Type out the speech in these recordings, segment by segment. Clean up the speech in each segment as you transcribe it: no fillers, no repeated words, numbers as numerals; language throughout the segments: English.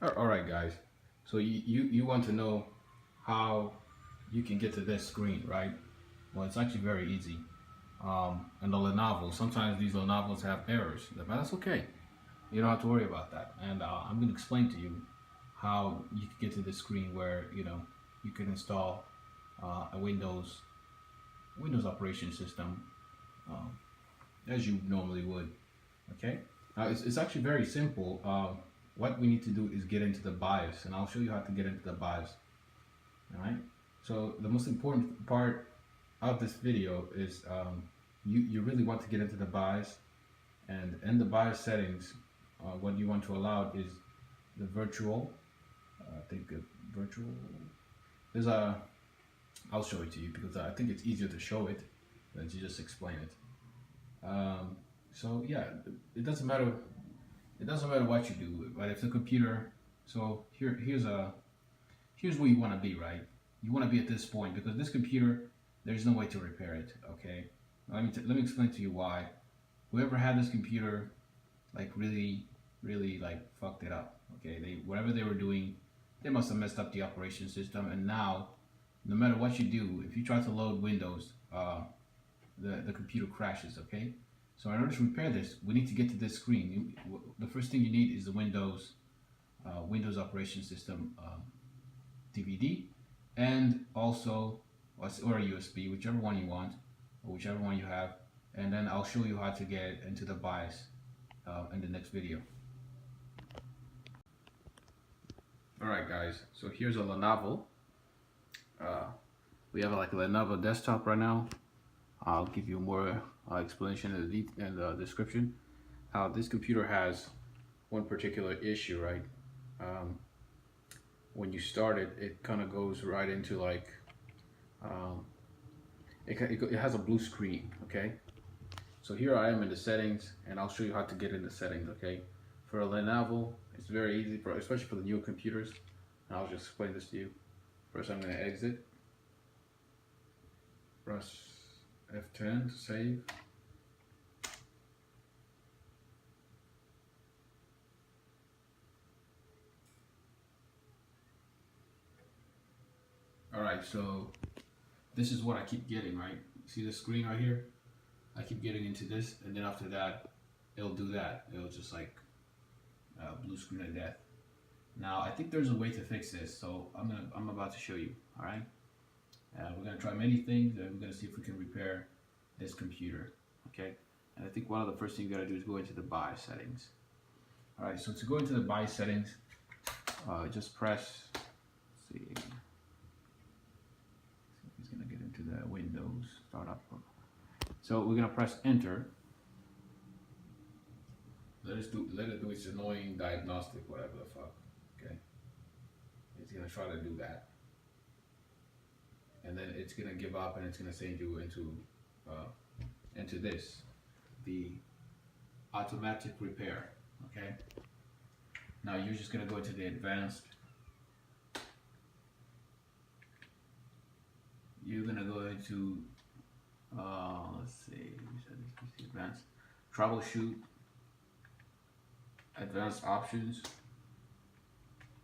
All right, guys. So you want to know how you can get to this screen, right? Well, it's actually very easy. And the Lenovo, sometimes these Lenovos have errors, but that's okay. You don't have to worry about that. And I'm going to explain to you how you can get to this screen where you can install a Windows operation system as you normally would. Okay. It's actually very simple. What we need to do is get into the BIOS, and I'll show you how to get into the BIOS. All right. So the most important part of this video is you really want to get into the BIOS, and in the BIOS settings, what you want to allow is the virtual. I think virtual. There's a. I'll show it to you because I think it's easier to show it than to just explain it. So yeah, it doesn't matter. It doesn't matter what you do, but if the computer. So here's where you want to be, right? You want to be at this point because this computer, there's no way to repair it. Okay, let me explain to you why. Whoever had this computer, like really like fucked it up. Okay, whatever they were doing, they must have messed up the operation system, and now, no matter what you do, if you try to load Windows, the computer crashes. Okay, so in order to repair this, we need to get to this screen. The first thing you need is the Windows operation system DVD, and also or a USB, whichever one you want, or whichever one you have, and then I'll show you how to get into the BIOS in the next video. Alright guys, so here's a Lenovo. We have like a Lenovo desktop right now. I'll give you more explanation in the description. This computer has one particular issue, right? When you start it, it kind of goes right into like, it has a blue screen, okay? So here I am in the settings, and I'll show you how to get in the settings, okay? For a Lenovo, it's very easy, especially for the newer computers. And I'll just explain this to you. First, I'm going to exit. Press F10 to save. Alright, so this is what I keep getting, right? See the screen right here? I keep getting into this, and then after that, it'll do that. It'll just like blue screen of death. Now I think there's a way to fix this, so I'm about to show you. All right, we're gonna try many things, and we're gonna see if we can repair this computer. Okay, and I think one of the first things you gotta do is go into the BIOS settings. All right, so to go into the BIOS settings, just press. Let's see, he's gonna get into the Windows startup. So we're gonna press Enter. Let it do its annoying diagnostic, whatever the fuck. Okay, it's gonna try to do that, and then it's gonna give up, and it's gonna send you into this, the automatic repair. Okay. Now you're just gonna go into the advanced. You're gonna go into let's see, advanced troubleshoot, advanced options,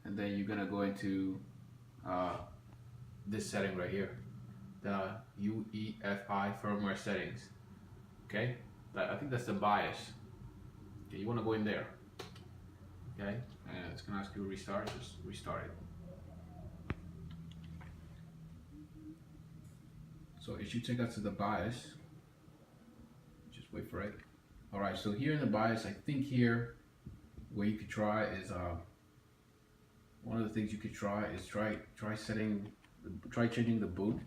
and then you're gonna go into this setting right here, the UEFI firmware settings. Okay, I think that's the BIOS. Okay, you want to go in there. Okay, and it's gonna ask you to restart. Just restart it. So it should take us to the BIOS. Just wait for it. All right, so here in the BIOS, I think here what you could try is one of the things you could try is try changing the boot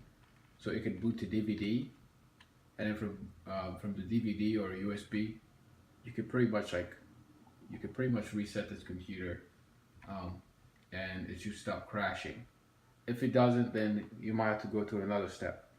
so it could boot to DVD, and then from the DVD or USB, you could pretty much reset this computer, and it should stop crashing. If it doesn't, then you might have to go to another step.